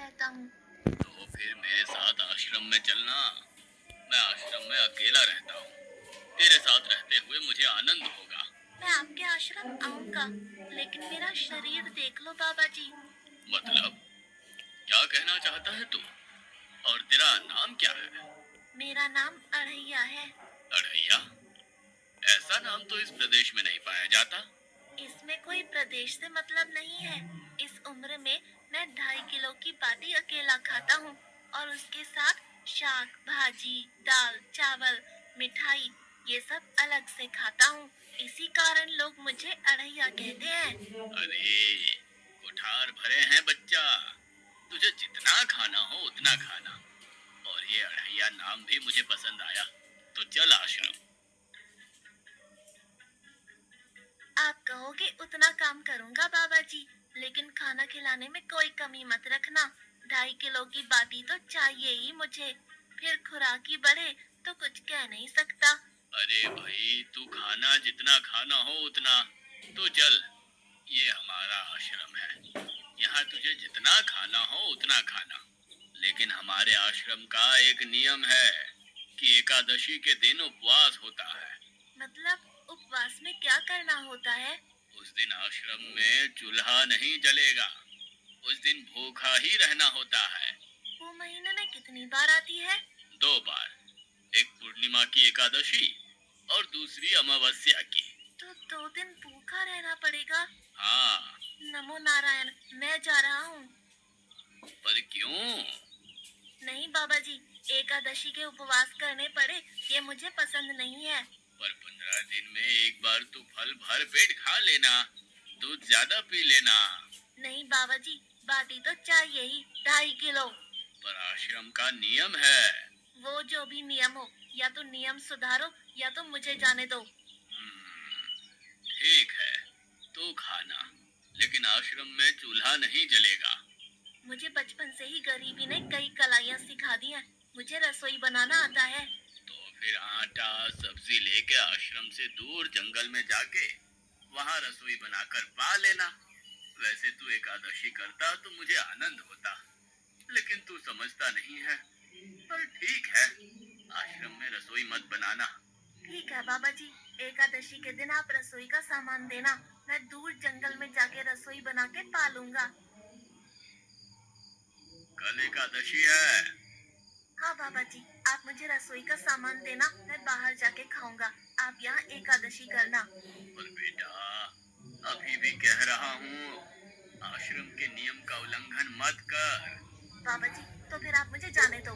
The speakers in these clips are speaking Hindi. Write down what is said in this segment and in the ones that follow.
रहता हूँ। तो फिर मेरे साथ आश्रम में चलना। मैं आश्रम में अकेला रहता हूँ। तेरे साथ रहते हुए मुझे आनंद होगा। मैं आपके आश्रम आऊंगा, लेकिन मेरा शरीर देख लो बाबा जी। मतलब क्या कहना चाहता है तू? और तेरा नाम क्या है? मेरा नाम अढ़ैया है। अढ़ैया? ऐसा नाम तो इस प्रदेश में नहीं पाया जाता। इसमें कोई प्रदेश से मतलब नहीं है। इस उम्र में मैं 2.5 किलो की बाटी अकेला खाता हूँ, और उसके साथ शाक भाजी दाल चावल मिठाई ये सब अलग से खाता हूँ। इसी कारण लोग मुझे अढ़ैया कहते हैं। अरे, कुठार भरे हैं बच्चा। तुझे जितना खाना हो उतना खाना। और ये अढ़ैया नाम भी मुझे पसंद आया। तो चल आश्रम। आप कहोगे उतना काम करूँगा बाबा जी, लेकिन खाना खिलाने में कोई कमी मत रखना। 2.5 किलो की बाटी तो चाहिए ही मुझे। फिर खुराकी बढ़े तो कुछ कह नहीं सकता। अरे भाई, तू खाना जितना खाना हो उतना। तो चल, ये हमारा आश्रम है। यहाँ तुझे जितना खाना हो उतना खाना। लेकिन हमारे आश्रम का एक नियम है कि एकादशी के दिन उपवास होता है। मतलब उपवास में क्या करना होता है? उस दिन आश्रम में चूल्हा नहीं जलेगा। उस दिन भूखा ही रहना होता है। वो महीने में कितनी बार आती है? 2 बार। एक पूर्णिमा की एकादशी और दूसरी अमावस्या की। तो 2 दिन भूखा रहना पड़ेगा। हाँ। नमो नारायण, मैं जा रहा हूँ। पर क्यों? नहीं बाबा जी, एकादशी के उपवास करने पड़े ये मुझे पसंद नहीं है। पर 15 दिन में एक बार तो फल भर पेट खा लेना। दूध ज्यादा पी लेना। नहीं बाबा जी, बाटी तो चाहिए ही 2.5 किलो। पर आश्रम का नियम है। वो जो भी नियम हो, या तो नियम सुधारो या तो मुझे जाने दो। ठीक है, तो खाना। लेकिन आश्रम में चूल्हा नहीं जलेगा। मुझे बचपन से ही गरीबी ने कई कलाइयाँ सिखा दी हैं। मुझे रसोई बनाना आता है। तो फिर आटा सब्जी लेके आश्रम से दूर जंगल में जाके वहाँ रसोई बनाकर पा लेना। वैसे तू एकादशी करता तो मुझे आनंद होता, लेकिन तू समझता नहीं है। पर ठीक है, आश्रम में रसोई मत बनाना। ठीक है बाबा जी, एकादशी के दिन आप रसोई का सामान देना। मैं दूर जंगल में जाके रसोई बना के पालूंगा। कल एकादशी है। हाँ बाबा जी, आप मुझे रसोई का सामान देना, मैं बाहर जाके खाऊंगा। आप यहाँ एकादशी करना। पर बेटा, अभी भी कह रहा हूँ, आश्रम के नियम का उल्लंघन मत कर। बाबा जी, तो फिर आप मुझे जाने दो।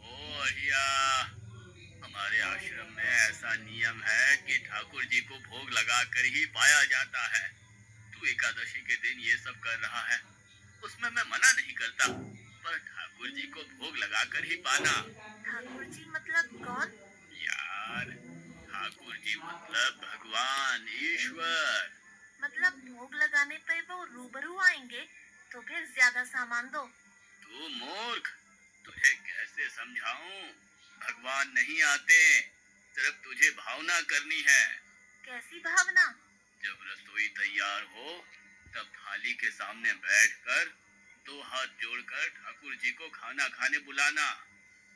ओ अहिया, हमारे आश्रम में ऐसा नियम है कि ठाकुर जी को भोग लगाकर ही पाया जाता है। तू एकादशी के दिन ये सब कर रहा है, उसमें मैं मना नहीं करता। पर ठाकुर जी को भोग लगाकर ही पाना। ठाकुर जी मतलब कौन? यार, ठाकुर जी मतलब भगवान ईश्वर। मतलब भोग लगाने पे वो रूबरू आएंगे? तो फिर ज्यादा सामान दो। तू मूर्ख, तुझे कैसे समझाऊं? भगवान नहीं आते, सिर्फ तुझे भावना करनी है। कैसी भावना? जब रसोई तैयार हो तब थाली के सामने बैठकर 2 हाथ जोड़कर ठाकुर जी को खाना खाने बुलाना।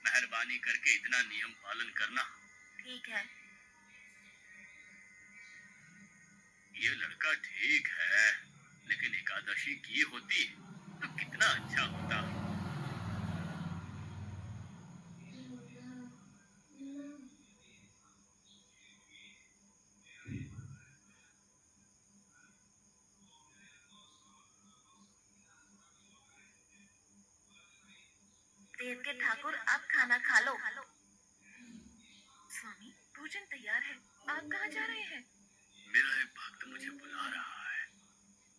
मेहरबानी करके इतना नियम पालन करना। ठीक है। ये लड़का ठीक है, लेकिन एकादशी की होती तो कितना अच्छा होता। देव के ठाकुर, आप खाना खा लो। स्वामी, भोजन तैयार है। आप कहाँ जा रहे हैं? मेरा एक भक्त मुझे बुला रहा है,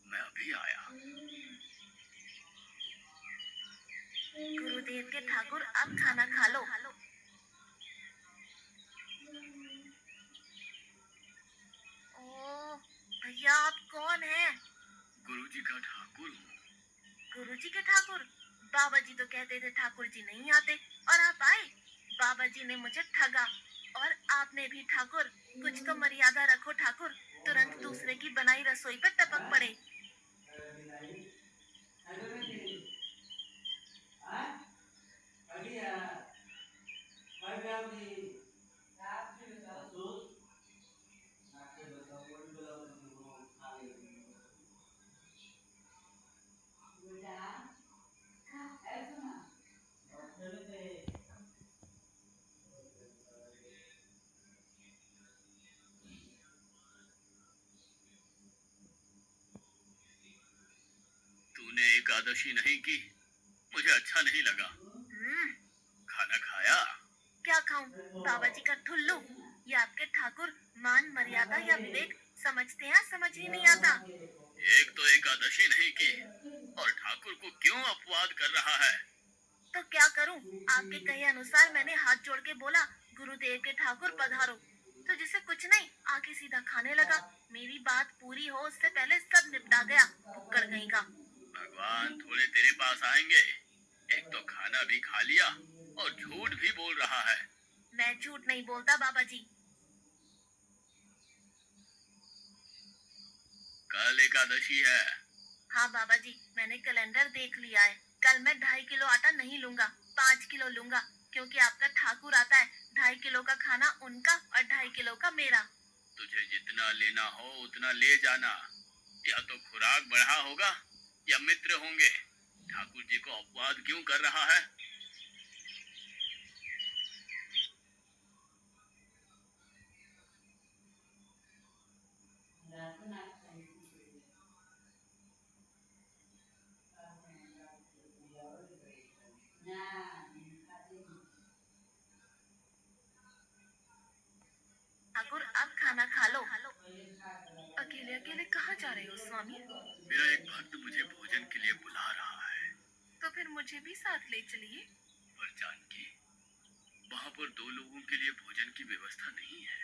मैं अभी आया। गुरुदेव के ठाकुर, आप खाना खा लो। ओ भैया, आप कौन हैं? गुरुजी का ठाकुर हूँ। गुरुजी के ठाकुर? बाबा जी तो कहते थे ठाकुर जी नहीं आते, और आप आए। बाबा जी ने मुझे ठगा, और आपने भी ठाकुर। कुछ तो मर्यादा रखो ठाकुर, तुरंत दूसरे भाई रसोई पर टपक पड़े। तूने एकादशी नहीं की, मुझे अच्छा नहीं लगा। हम्म, खाना खाया? क्या खाऊं? बाबा जी का ठुल्लू। ये आपके ठाकुर मान मर्यादा या विवेक समझते हैं, समझ ही नहीं आता। एक तो एकादशी नहीं की और ठाकुर को क्यों अपवाद कर रहा है? तो क्या करूं? आपके कहे अनुसार मैंने हाथ जोड़ के बोला, गुरुदेव के ठाकुर पधारो। तो जिसे कुछ नहीं, आके सीधा खाने लगा। मेरी बात पूरी हो उससे पहले सब निपटा गया। भुक्कड़ कहीं का। भगवान थोड़े तेरे पास आएंगे। एक तो खाना भी खा लिया और झूठ भी बोल रहा है। मैं झूठ नहीं बोलता बाबा जी। कल एकादशी है। हाँ बाबा जी, मैंने कैलेंडर देख लिया है। कल मैं 2.5 किलो आटा नहीं लूंगा, 5 किलो लूंगा। क्योंकि आपका ठाकुर आता है, 2.5 किलो का खाना उनका और 2.5 किलो का मेरा। तुझे जितना लेना हो उतना ले जाना। या तो खुराक बढ़ा होगा या मित्र होंगे। ठाकुर जी को अपवाद क्यों कर रहा है? ठाकुर अब खाना खा लो। अकेले अकेले कहाँ जा रहे हो स्वामी? मेरा एक भक्त मुझे भोजन के लिए बुला रहा है। तो फिर मुझे भी साथ ले चलिए। पर जानकी, वहाँ पर दो लोगों के लिए भोजन की व्यवस्था नहीं है।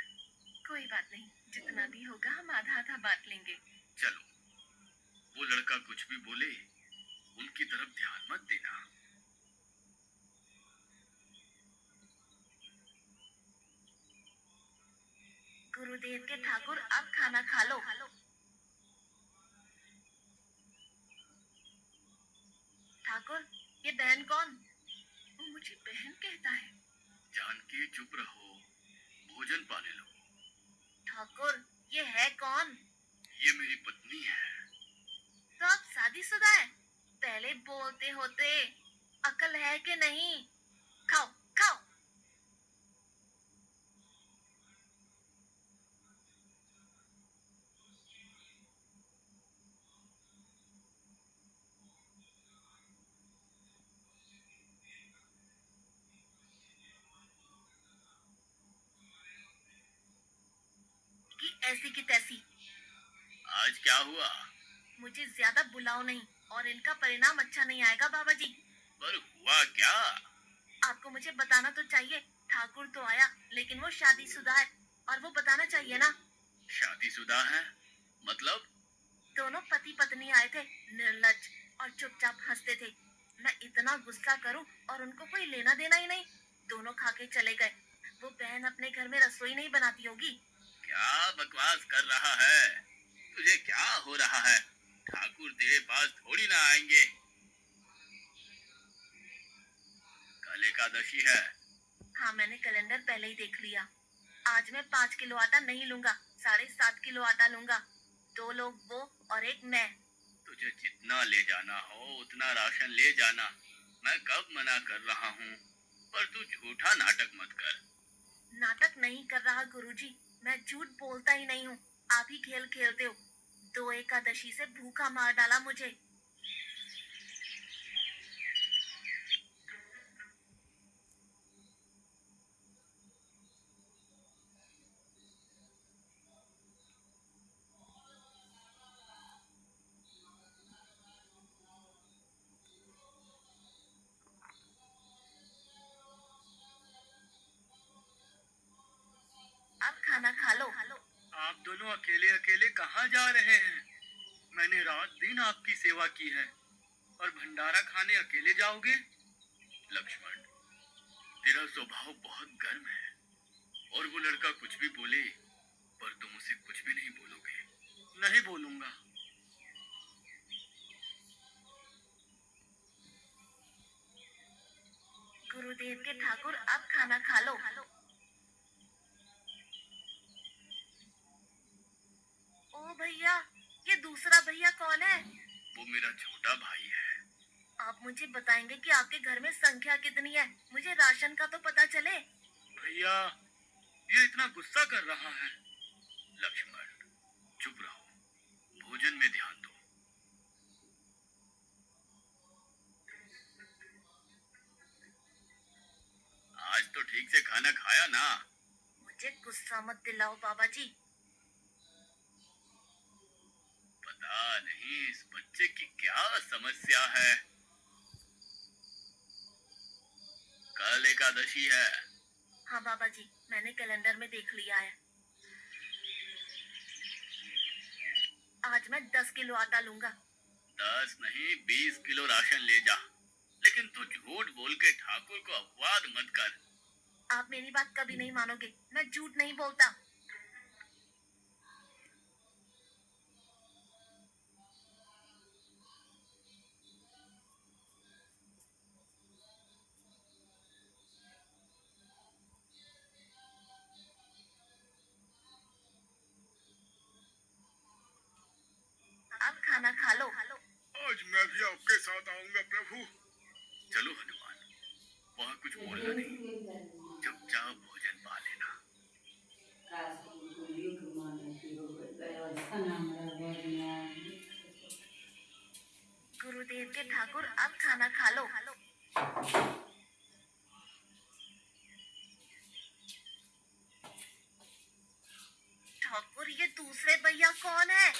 कोई बात नहीं, जितना भी होगा हम आधा आधा बांट लेंगे। चलो, वो लड़का कुछ भी बोले उनकी तरफ ध्यान मत देना। गुरुदेव के ठाकुर अब खाना खा लो। ठाकुर, ये बहन कौन? वो मुझे बहन कहता है। जानकी चुप रहो, भोजन पाने लो। ठाकुर, ये है कौन? ये मेरी पत्नी है। तो आप शादीशुदा है? पहले बोलते होते। अकल है कि नहीं? खाओ खाओ। कि ऐसी की तैसी। आज क्या हुआ? मुझे ज्यादा बुलाओ नहीं, और इनका परिणाम अच्छा नहीं आएगा बाबा जी। पर हुआ क्या? आपको मुझे बताना तो चाहिए। ठाकुर तो आया, लेकिन वो शादीशुदा है। और वो बताना चाहिए ना। शादीशुदा है? मतलब? दोनों पति पत्नी आए थे, निर्लज्ज, और चुपचाप हंसते थे। मैं इतना गुस्सा करूं और उनको कोई लेना देना ही नहीं। दोनों खा के चले गए। वो बहन अपने घर में रसोई नहीं बनाती होगी। क्या बकवास कर रहा है? तुझे क्या हो रहा है? ठाकुर तेरे पास थोड़ी ना आएंगे। कल एकादशी है। हाँ, मैंने कैलेंडर पहले ही देख लिया। आज मैं 5 किलो आटा नहीं लूंगा, 7.5 किलो आटा लूंगा। 2 लोग वो और एक मैं। तुझे जितना ले जाना हो उतना राशन ले जाना। मैं कब मना कर रहा हूँ। पर तू झूठा नाटक मत कर। नाटक नहीं कर रहा गुरुजी। मैं झूठ बोलता ही नहीं हूँ। आप ही खेल खेलते हो। 2 एकादशी से भूखा मार डाला मुझे। अब खाना खा लो। आप दोनों अकेले अकेले कहाँ जा रहे हैं? मैंने रात दिन आपकी सेवा की है और भंडारा खाने अकेले जाओगे? लक्ष्मण, तेरा स्वभाव बहुत गर्म है और वो लड़का कुछ भी बोले पर तुम उसे कुछ भी नहीं बोलोगे। नहीं बोलूंगा। गुरुदेव के ठाकुर अब खाना खा लो। ओ भैया, ये दूसरा भैया कौन है? वो मेरा छोटा भाई है। आप मुझे बताएंगे कि आपके घर में संख्या कितनी है? मुझे राशन का तो पता चले। भैया, ये इतना गुस्सा कर रहा है। लक्ष्मण, चुप रहो, भोजन में ध्यान दो। आज तो ठीक से खाना खाया ना? मुझे गुस्सा मत दिलाओ बाबा जी। पता नहीं इस बच्चे की क्या समस्या है। कल एकादशी है। हाँ बाबा जी, मैंने कैलेंडर में देख लिया है। आज मैं 10 किलो आटा लूंगा। 10 नहीं, 20 किलो राशन ले जा। लेकिन तू झूठ बोल के ठाकुर को अपवाद मत कर। आप मेरी बात कभी नहीं मानोगे। मैं झूठ नहीं बोलता। अब खाना खा लो। आज मैं भी आपके साथ आऊंगा प्रभु। चलो हनुमान, वहाँ कुछ बोलना नहीं, चुपचाप भोजन पा लेना। गुरुदेव के ठाकुर अब खाना खा लो। ठाकुर, ये दूसरे भैया कौन है?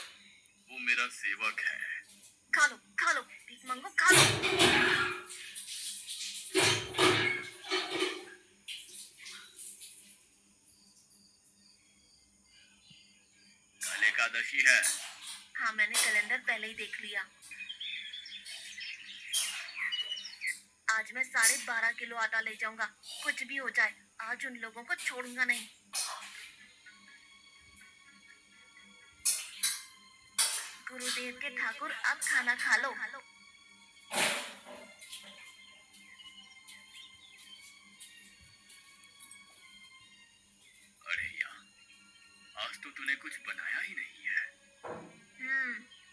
वो मेरा सेवक है। खा लो, भीख मंगो, खा लो। कल एकादशी है। हाँ, मैंने कैलेंडर पहले ही देख लिया। आज मैं 12.5 किलो आटा ले जाऊंगा। कुछ भी हो जाए, आज उन लोगों को छोड़ूंगा नहीं। गुरुदेव के ठाकुर अब खाना खा लो। अरे यार, आज तो तूने कुछ बनाया ही नहीं है।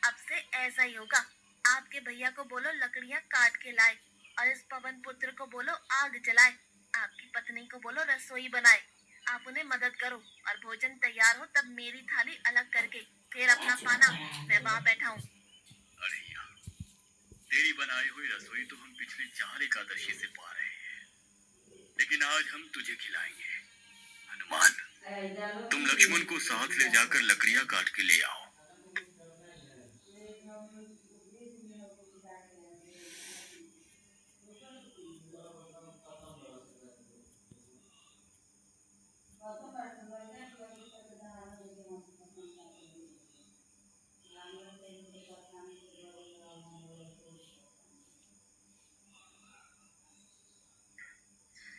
अब से ऐसा ही होगा। आपके भैया को बोलो लकड़ियाँ काट के लाए, और इस पवन पुत्र को बोलो आग जलाए। आपकी पत्नी को बोलो रसोई बनाए। आप उन्हें मदद करो, और भोजन तैयार हो तब मेरी थाली अलग करके फिर अपना पाना। मैं वहाँ बैठा हूँ। अरे यार, तेरी बनाई हुई रसोई तो हम पिछली 4 एकादशी से पा रहे हैं, लेकिन आज हम तुझे खिलाएंगे। हनुमान, तुम लक्ष्मण को साथ ले जाकर लकड़ियाँ काट के ले आओ।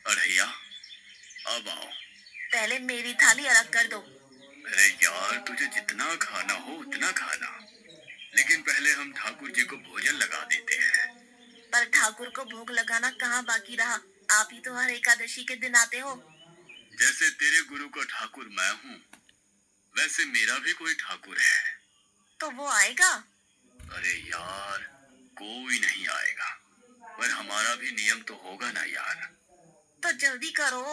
अढ़ैया, अब आओ। पहले मेरी थाली अलग कर दो। अरे यार, तुझे जितना खाना हो उतना खाना, लेकिन पहले हम ठाकुर जी को भोजन लगा देते हैं। पर ठाकुर को भोग लगाना कहाँ बाकी रहा? आप ही तो हर एकादशी के दिन आते हो। जैसे तेरे गुरु का ठाकुर मैं हूँ, वैसे मेरा भी कोई ठाकुर है। तो वो आएगा? अरे यार, कोई नहीं आएगा, पर हमारा भी नियम तो होगा ना यार। तो जल्दी करो।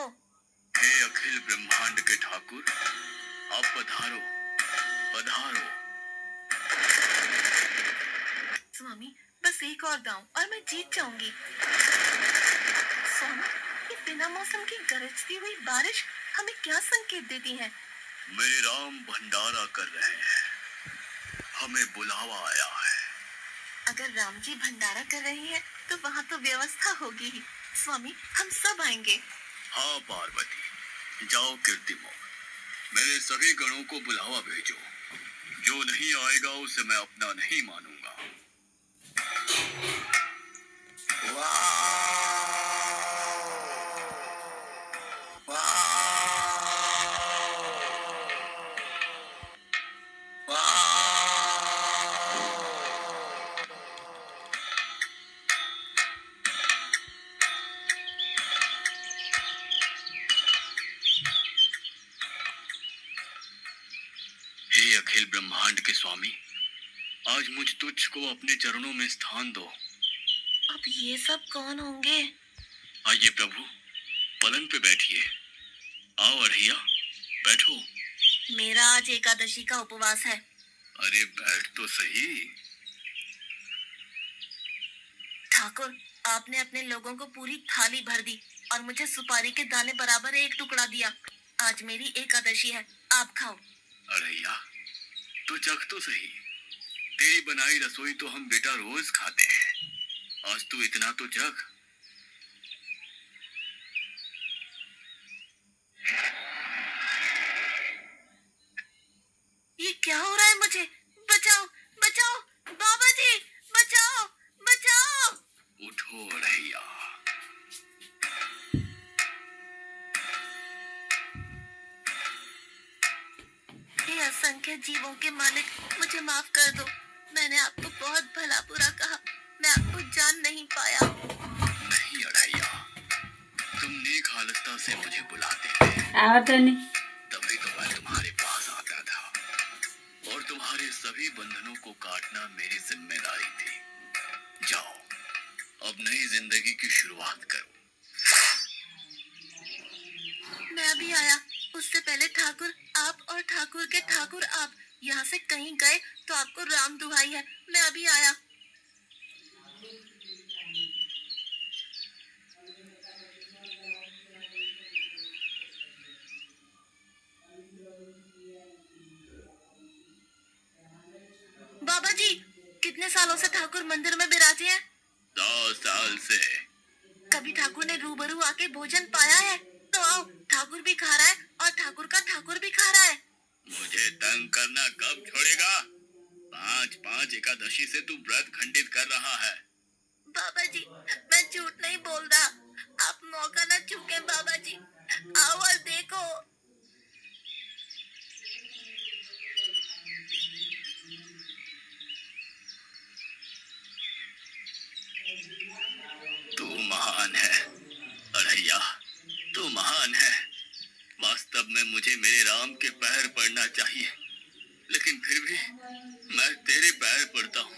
हे अखिल ब्रह्मांड के ठाकुर, आप पधारो, पधारो। स्वामी, बस एक और दांव और मैं जीत जाऊंगी। स्वामी, ये बिना मौसम की गरजती हुई बारिश हमें क्या संकेत देती है? मेरे राम भंडारा कर रहे हैं, हमें बुलावा आया है। अगर राम जी भंडारा कर रहे हैं तो वहाँ तो व्यवस्था होगी ही। स्वामी, हम सब आएंगे। हाँ पार्वती, जाओ कीर्तिमोह, मेरे सभी गणों को बुलावा भेजो। जो नहीं आएगा उसे मैं अपना नहीं मानूंगा। अखिल ब्रह्मांड के स्वामी, आज मुझ तुझको अपने चरणों में स्थान दो। अब ये सब कौन होंगे? आइए प्रभु, पलंग पे बैठिए। आओ अढ़ैया, बैठो। मेरा आज एकादशी का उपवास है। अरे बैठ तो सही। ठाकुर, आपने अपने लोगों को पूरी थाली भर दी और मुझे सुपारी के दाने बराबर एक टुकड़ा दिया। आज मेरी एकादशी है, आप खाओ। अढ़ैया, तो चख तो सही। तेरी बनाई रसोई तो हम बेटा रोज खाते हैं, आज तू इतना तो चख। ये क्या हो रहा है मुझे? बचाओ, बचाओ, बाबा जी, बचाओ, बचाओ। उठो अढ़ैया। हे असंख्य जीवों के मालिक, मुझे माफ कर दो। मैंने आपको बहुत भला बुरा कहा, मैं आपको जान नहीं पाया। नहीं अढ़ैया, तुम नेक हालतता से मुझे बुलाते थे, तभी तो मैं तुम्हारे पास आता था, और तुम्हारे सभी बंधनों को काटना मेरी जिम्मेदारी थी। जाओ, अब नई जिंदगी की शुरुआत करो। मैं अभी आया। उससे पहले ठाकुर आप और ठाकुर के ठाकुर आप यहाँ से कहीं गए तो आपको राम दुहाई है, मैं अभी आया। बाबा जी, कितने सालों से ठाकुर मंदिर में विराजे हैं? 10 साल से। कभी ठाकुर ने रूबरू आके भोजन पाया है? तो आओ, ठाकुर भी खा रहा है और ठाकुर का ठाकुर भी खा रहा है। मुझे तंग करना कब छोड़ेगा? 5-5 एकादशी से तू व्रत खंडित कर रहा है। बाबा जी, मैं झूठ नहीं बोल रहा। आप मौका न चूके बाबा जी, आओ और देखो। तू महान है अढ़ैया, तू महान है। वास्तव में मुझे मेरे राम के पैर पड़ना चाहिए, लेकिन फिर भी मैं तेरे पैर पड़ता हूँ,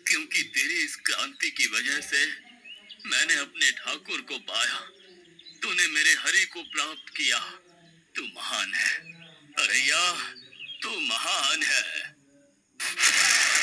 क्योंकि तेरी इस क्रांति की वजह से मैंने अपने ठाकुर को पाया। तूने मेरे हरि को प्राप्त किया। तू महान है अढ़ैया, तू महान है।